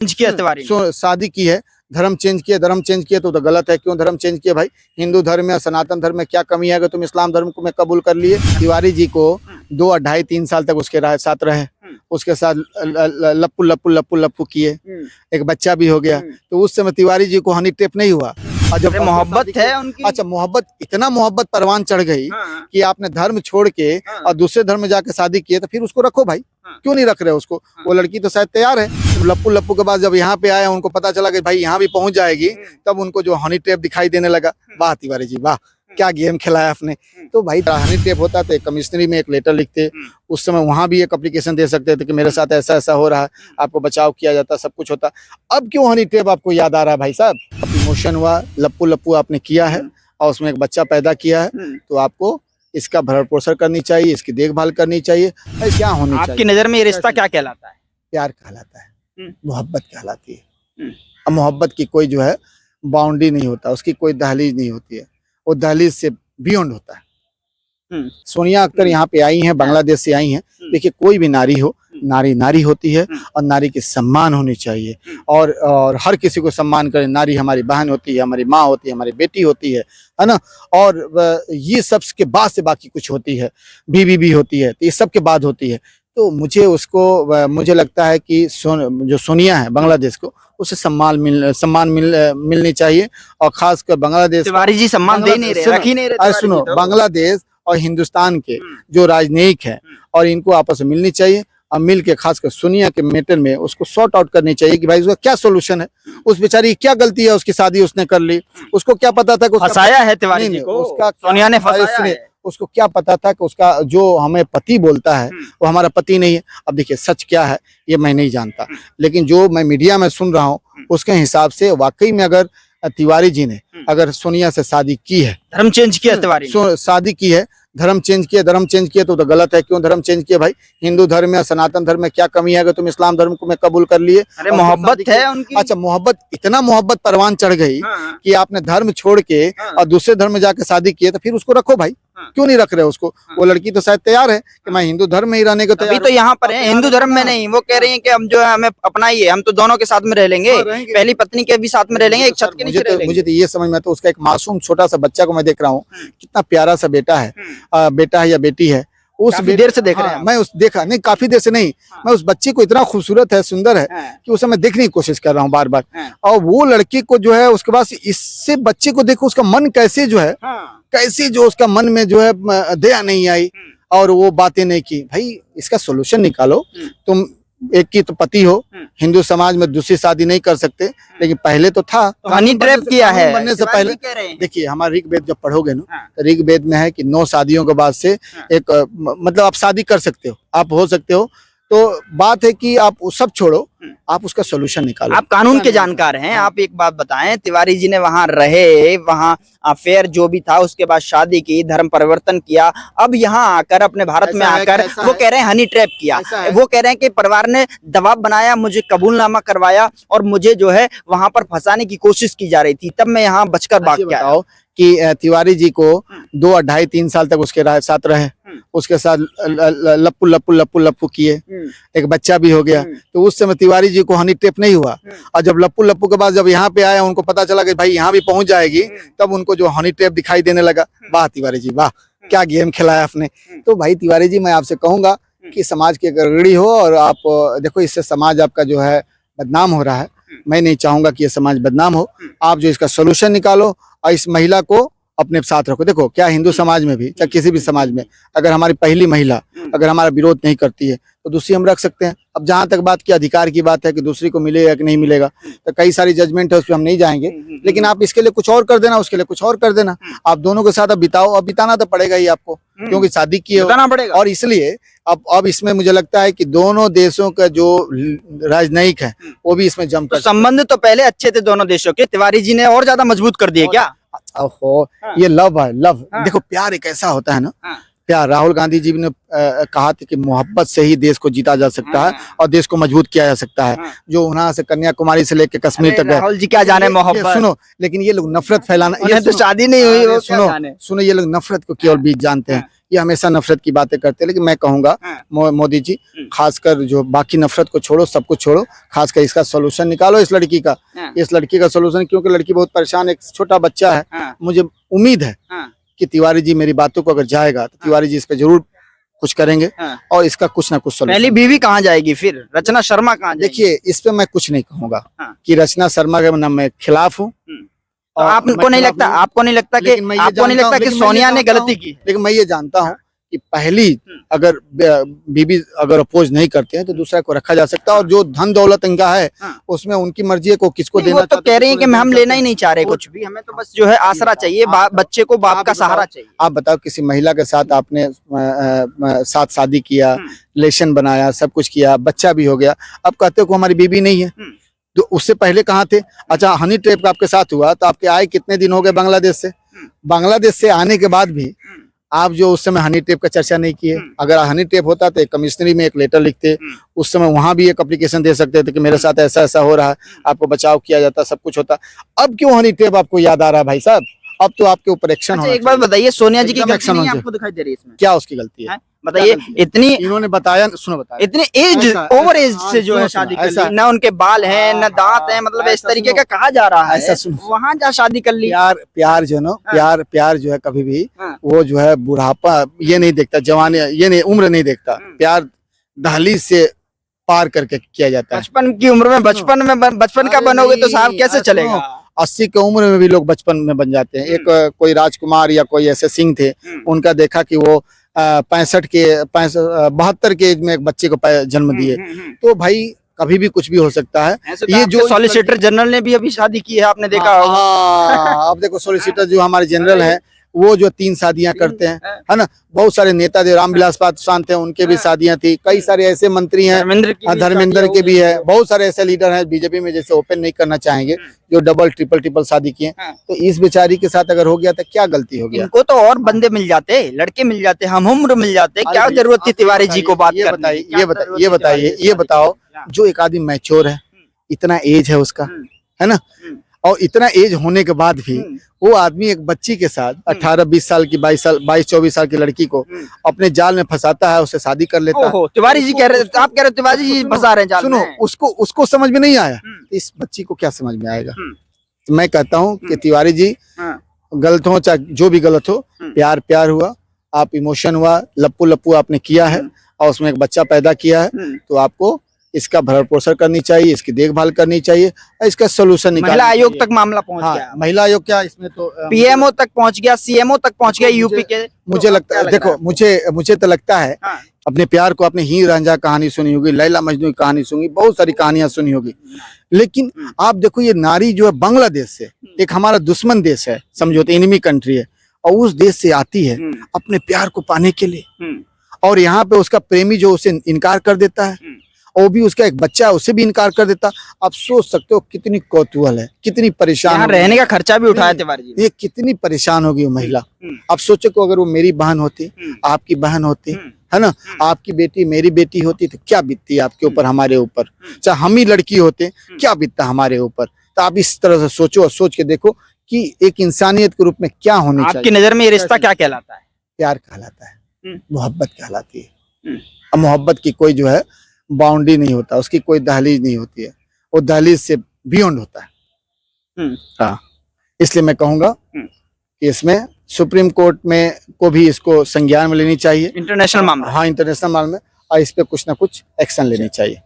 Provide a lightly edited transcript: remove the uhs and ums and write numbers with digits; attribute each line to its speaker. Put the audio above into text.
Speaker 1: किया तिवारी ने।
Speaker 2: शादी की है, धर्म चेंज किया, धर्म चेंज किया तो गलत है। क्यों धर्म चेंज किया भाई? हिंदू धर्म में, सनातन धर्म में क्या कमी है? अगर तुम इस्लाम धर्म को में कबूल कर लिए। तिवारी जी को 2 2.5 3 साल तक उसके साथ रहे, उसके साथ लप्पू लप्पू लप्पू लप्पू किए, एक बच्चा भी हो गया। तो उस समय तिवारी जी को हनी ट्रैप नहीं हुआ। और जब
Speaker 1: मोहब्बत है उनकी,
Speaker 2: अच्छा मोहब्बत, इतना मोहब्बत परवान चढ़ गई कि आपने धर्म छोड़ के और दूसरे धर्म में जाके शादी की है, तो फिर उसको रखो भाई। क्यों नहीं रख रहे उसको? वो लड़की तो शायद तैयार है। लप्पू लप्पू के बाद जब यहाँ पे आया, उनको पता चला कि भाई यहाँ भी पहुंच जाएगी, तब उनको जो हनी ट्रैप दिखाई देने लगा। वाह तिवारी जी वाह, क्या गेम खेला है आपने। तो भाई हनी ट्रैप होता तो एक कमिश्नरी में एक लेटर लिखते, उस समय वहां भी एक एप्लीकेशन दे सकते थे कि मेरे साथ ऐसा ऐसा हो रहा है, आपको बचाव किया जाता, सब कुछ होता। अब क्यों हनी ट्रैप आपको याद आ रहा है भाई साहब? इमोशन हुआ, लप्पू लप्पू आपने किया है और उसमें एक बच्चा पैदा किया है, तो आपको इसका भरण पोषण करनी चाहिए, इसकी देखभाल करनी चाहिए। क्या होनी चाहिए
Speaker 1: आपकी नजर में ये रिश्ता क्या कहलाता है?
Speaker 2: प्यार कहलाता है, मोहब्बत कहलाती है। अब मोहब्बत की कोई जो है बाउंड्री नहीं होता, उसकी कोई दहलीज नहीं होती है, वो दहलीज से बियॉन्ड होता है। सोनिया अख्तर यहाँ पे आई हैं, बांग्लादेश से आई हैं। देखिए कोई भी नारी हो, नारी नारी होती है और नारी की सम्मान होनी चाहिए, और हर किसी को सम्मान करें। नारी हमारी बहन होती है, हमारी माँ होती है, हमारी बेटी होती है ना। और ये सब के बाद से बाकी कुछ होती है, बीवी भी होती है, तो ये सब के बाद होती है। तो मुझे लगता है कि जो सोनिया है बांग्लादेश को, उसे सम्मान मिलनी चाहिए। और खासकर बांग्लादेश,
Speaker 1: तिवारी जी सम्मान दे नहीं रहे, रख ही नहीं रहे।
Speaker 2: अरे सुनो, बांग्लादेश और हिंदुस्तान के जो राजनयिक है, और इनको आपस में मिलनी चाहिए, और मिल के खासकर सोनिया के मैटर में उसको सॉर्ट आउट करनी चाहिए कि भाई उसका क्या सोल्यूशन है। उस बेचारी की क्या गलती है? उसकी शादी उसने कर ली, उसको क्या पता था कि
Speaker 1: फंसाया है तिवारी जी को,
Speaker 2: उसका
Speaker 1: सोनिया ने फंसाया है।
Speaker 2: उसको क्या पता था कि उसका जो हमें पति बोलता है वो हमारा पति नहीं है। अब देखिए सच क्या है ये मैं नहीं जानता, लेकिन जो मैं मीडिया में सुन रहा हूँ उसके हिसाब से वाकई में अगर तिवारी जी ने अगर सोनिया से शादी की है,
Speaker 1: धर्म चेंज किया तिवारी ने,
Speaker 2: शादी की है, धर्म चेंज किया तो गलत है। क्यों धर्म चेंज किया भाई? हिंदू धर्म में, सनातन धर्म में क्या कमी है? अगर तुम इस्लाम धर्म को में कबूल कर लिए।
Speaker 1: अरे मोहब्बत है उनकी।
Speaker 2: अच्छा मोहब्बत, इतना मोहब्बत परवान चढ़ गई कि आपने धर्म छोड़ के और दूसरे धर्म में जाके शादी की है, तो फिर उसको रखो भाई। क्यों नहीं रख रहे उसको? वो लड़की तो शायद तैयार है कि मैं हिंदू धर्म में ही रहने को तैयार।
Speaker 1: अभी तो यहाँ पर है, हिंदू धर्म में नहीं। वो कह रही है कि हम जो है हमें अपनाइए, हम तो दोनों के साथ में रह लेंगे, पहली पत्नी के भी साथ में रह लेंगे, एक छत के नीचे रह लेंगे।
Speaker 2: मुझे तो ये समझ में, तो उसका एक मासूम छोटा सा बच्चा को मैं देख रहा हूँ, कितना प्यारा सा बेटा है, बेटा है या बेटी है, उस
Speaker 1: देर से देख रहे हैं।
Speaker 2: मैं उस देखा नहीं, काफी देर से नहीं, मैं उस बच्चे को इतना खूबसूरत है, सुंदर है कि उसे मैं देखने की कोशिश कर रहा हूँ बार बार। और वो लड़की को जो है उसके बाद इससे बच्चे को देखो, उसका मन कैसे जो है, कैसे जो उसका मन में जो है दया नहीं आई और वो बातें नहीं की। भाई इसका सोल्यूशन निकालो। तुम एक की तो पति हो, हिंदू समाज में दूसरी शादी नहीं कर सकते, लेकिन पहले तो था।
Speaker 1: तो हनी ट्रैप किया है
Speaker 2: बनने से पहले। देखिए हमारा ऋग्वेद जब पढ़ोगे ना, तो ऋग्वेद में है कि 9 शादियों के बाद से एक मतलब आप शादी कर सकते हो, आप हो सकते हो। तो बात है कि आप वो सब छोड़ो, आप उसका सोल्यूशन निकालो।
Speaker 1: आप कानून के जानकार हैं, आप एक बात बताएं, तिवारी जी ने वहां रहे, वहां अफेयर जो भी था, उसके बाद शादी की, धर्म परिवर्तन किया, अब यहाँ आकर अपने भारत में आकर वो कह रहे हैं हनी ट्रैप किया। वो कह रहे हैं कि परिवार ने दबाव बनाया, मुझे कबूलनामा करवाया और मुझे जो है वहां पर फंसाने की कोशिश की जा रही थी, तब मैं यहाँ बचकर भाग के आया।
Speaker 2: कि तिवारी जी को 2 2.5 3 साल तक उसके साथ रहे, उसके साथ लप्पू लप्पू लप्पू लप्पू किए, एक बच्चा भी हो गया। तो उस समय तिवारी जी को हनी ट्रैप नहीं हुआ। और जब लप्पू लप्पू के बाद जब यहाँ पे आया, उनको पता चला कि भाई यहाँ भी पहुंच जाएगी, तब उनको जो हनी ट्रैप दिखाई देने लगा। वाह तिवारी जी वाह, क्या गेम खेला है आपने। तो भाई तिवारी जी मैं आपसे कहूंगा कि समाज की अग्रणी हो, और आप देखो इससे समाज आपका जो है बदनाम हो रहा है। मैं नहीं चाहूंगा कि ये समाज बदनाम हो। आप जो इसका सोल्यूशन निकालो और इस महिला को अपने साथ रखो। देखो क्या हिंदू समाज में भी, चाहे किसी भी समाज में, अगर हमारी पहली महिला अगर हमारा विरोध नहीं करती है तो दूसरी हम रख सकते हैं। अब जहां तक बात की अधिकार की बात है कि दूसरी को मिलेगा कि नहीं मिलेगा, तो कई सारी जजमेंट है, उस पर हम नहीं जाएंगे, लेकिन आप इसके लिए कुछ और कर देना, उसके लिए कुछ और कर देना। आप दोनों के साथ अब बिताओ, अब बिताना तो पड़ेगा ही आपको, क्योंकि शादी की है। और इसलिए अब इसमें मुझे लगता है कि दोनों देशों का जो राजनयिक है वो भी इसमें जमकर,
Speaker 1: तो संबंध तो पहले अच्छे थे दोनों देशों के, तिवारी जी ने और ज्यादा मजबूत कर दिए क्या?
Speaker 2: ओहो, ये लव है, लव। देखो प्यार एक ऐसा होता है ना, प्यार। राहुल गांधी जी ने कहा था कि मोहब्बत से ही देश को जीता जा सकता है और देश को मजबूत किया जा सकता है। जो वहां से कन्याकुमारी से लेकर कश्मीर तक,
Speaker 1: राहुल जी क्या जाने मोहब्बत।
Speaker 2: सुनो, लेकिन ये लोग नफरत फैलाना,
Speaker 1: ये तो शादी नहीं हुई,
Speaker 2: सुनो, ये लोग नफरत को केवल बीज जानते हैं। ये हमेशा नफरत की बातें करते हैं। लेकिन मैं कहूंगा मोदी जी, खासकर जो बाकी नफरत को छोड़ो, सब कुछ छोड़ो, खासकर इसका सोल्यूशन निकालो इस लड़की का, इस लड़की का सोल्यूशन, क्योंकि लड़की बहुत परेशान है, एक छोटा बच्चा है। मुझे उम्मीद है कि तिवारी जी मेरी बातों को अगर जाएगा तो तिवारी जी इस पे जरूर कुछ करेंगे और इसका कुछ ना कुछ सोल्यूशन।
Speaker 1: पहली बीवी कहाँ जाएगी फिर? रचना शर्मा कहाँ जाएगी?
Speaker 2: देखिए, इस पे मैं कुछ नहीं कहूंगा कि रचना शर्मा के नाम मैं खिलाफ हूँ।
Speaker 1: तो आपको नहीं लगता, कि सोनिया ने गलती की?
Speaker 2: लेकिन मैं ये जानता हूँ कि पहली अगर बीबी अगर अपोज नहीं करते हैं तो दूसरा को रखा जा सकता है, और जो धन दौलत इनका है उसमें उनकी मर्जी है को किसको देना।
Speaker 1: वो तो कह रहे हैं कि हम लेना ही नहीं चाह रहे कुछ भी, हमें तो बस जो है आसरा चाहिए, बच्चे को बाप का सहारा चाहिए।
Speaker 2: आप बताओ, किसी महिला के साथ आपने साथ शादी किया, रिलेशन बनाया, सब कुछ किया, बच्चा भी हो गया, अब कहते हो कि हमारी बीबी नहीं है, तो उससे पहले कहाँ थे? अच्छा, हनी ट्रैप आपके साथ हुआ तो आपके आए कितने दिन हो गए बांग्लादेश से? बांग्लादेश से आने के बाद भी आप जो उस समय हनी ट्रैप का चर्चा नहीं किए। अगर हनी ट्रैप होता तो एक कमिश्नरी में एक लेटर लिखते, उस समय वहां भी एक एप्लीकेशन दे सकते थे कि मेरे साथ ऐसा ऐसा हो रहा है, आपको बचाव किया जाता, सब कुछ होता। अब क्यों हनी ट्रैप आपको याद आ रहा है भाई साहब? अब तो आपके ऊपर एक्शन होना चाहिए।
Speaker 1: एक बात बताइए, सोनिया जी की गलती नहीं आपको दिखाई दे रही है इसमें?
Speaker 2: क्या उसकी गलती है?
Speaker 1: बताइए। इतनी
Speaker 2: इन्होंने बताया, सुनो बताया,
Speaker 1: इतने एज ओवर एज से जो है शादी कर ली, ना उनके बाल हैं ना दांत हैं, मतलब इस तरीके का कहा जा रहा है।
Speaker 2: ऐसा सुनो,
Speaker 1: वहां जा शादी कर ली।
Speaker 2: प्यार जो है ना, प्यार जो है कभी भी वो जो है बुढ़ापा ये नहीं देखता, जवानी ये नहीं, उम्र नहीं देखता। प्यार दहलीज से पार करके किया जाता है।
Speaker 1: बचपन की उम्र में, बचपन का बनोगे तो साहब कैसे चलेगा?
Speaker 2: 80 की उम्र में भी लोग बचपन में बन जाते हैं। एक कोई राजकुमार या कोई ऐसे सिंह थे, उनका देखा कि वो 72 के एज में एक बच्चे को जन्म दिए। तो भाई कभी भी कुछ भी हो सकता है।
Speaker 1: ये जो सॉलिसिटर जनरल ने भी अभी शादी की है, आपने देखा होगा।
Speaker 2: अब देखो, सॉलिसिटर जो हमारे जनरल हैं वो जो 3 शादियां करते हैं, है ना। बहुत सारे नेता जो रामविलास पासवान थे उनके भी शादियां थी। कई सारे ऐसे मंत्री हैं, धर्मेंद्र के भी है, बहुत सारे ऐसे लीडर हैं बीजेपी में जैसे ओपन नहीं करना चाहेंगे, जो डबल ट्रिपल शादी किए। तो इस बेचारी के साथ अगर हो गया तो क्या गलती हो गया?
Speaker 1: इनको तो और बंदे मिल जाते, लड़के मिल जाते, हम उम्र मिल जाते, क्या जरूरत थी तिवारी जी को बात करने की?
Speaker 2: ये बताओ, जो एक आदमी मैच्योर है, इतना एज है उसका, है ना, और इतना एज होने के बाद भी वो आदमी एक बच्ची के साथ 18-20 साल की, 22-24 साल की लड़की को अपने जाल में फंसाता है, उससे शादी कर लेता है।
Speaker 1: तिवारी जी कह रहे, आप कह रहे तिवारी जी फंसा रहे हैं जाल में।
Speaker 2: सुनो, उसको समझ में नहीं आया, इस बच्ची को क्या समझ में आएगा? तो मैं कहता हूँ कि तिवारी जी गलत हो चाहे जो भी गलत हो, प्यार हुआ, आप इमोशन हुआ, लप्पू आपने किया है और उसमें एक बच्चा पैदा किया है, तो आपको इसका भरण पोषण करनी चाहिए, इसकी देखभाल करनी चाहिए, इसका सोल्यूशन निकालना।
Speaker 1: महिला आयोग तक मामला पहुंच गया।
Speaker 2: महिला आयोग क्या, इसमें तो
Speaker 1: पीएमओ तक पहुंच गया, सीएमओ तक पहुंच गया यूपी के।
Speaker 2: मुझे लगता है, देखो मुझे तो लगता है, अपने प्यार को, आपने हीर रांझा कहानी सुनी होगी, लैला मजनू की कहानी सुनी, बहुत सारी कहानियां सुनी होगी, लेकिन आप देखो ये नारी जो है बांग्लादेश से, एक हमारा दुश्मन देश है, समझो तो एनिमी कंट्री है, और उस देश से आती है अपने प्यार को पाने के लिए, और यहाँ पे उसका प्रेमी जो उसे इनकार कर देता है, और भी उसका एक बच्चा है उसे भी इनकार कर देता। आप सोच सकते हो कितनी कौतूहल है, कितनी परेशान,
Speaker 1: रहने का खर्चा भी उठाया तिवारी जी,
Speaker 2: ये कितनी परेशान होगी वो महिला। आप सोचो कि अगर वो मेरी बहन होती, आपकी बहन होती, है ना, आपकी बेटी मेरी बेटी होती, तो क्या बीतती आपके ऊपर, हमारे ऊपर, चाहे हम ही लड़की होते क्या बीतता हमारे ऊपर। तो आप इस तरह से सोचो और सोच के देखो कि एक इंसानियत के रूप में क्या होनी चाहिए।
Speaker 1: आपकी नजर में ये रिश्ता क्या कहलाता है?
Speaker 2: प्यार कहलाता है, मोहब्बत कहलाती है। अब मोहब्बत की कोई जो है बाउंड्री नहीं होता, उसकी कोई दहलीज नहीं होती है, वो दहलीज से बियॉन्ड होता है। हाँ, इसलिए मैं कहूंगा कि इसमें सुप्रीम कोर्ट में को भी इसको संज्ञान में लेनी चाहिए,
Speaker 1: इंटरनेशनल मामला।
Speaker 2: हाँ, इंटरनेशनल मामला में, और इस पे कुछ ना कुछ एक्शन लेनी चाहिए।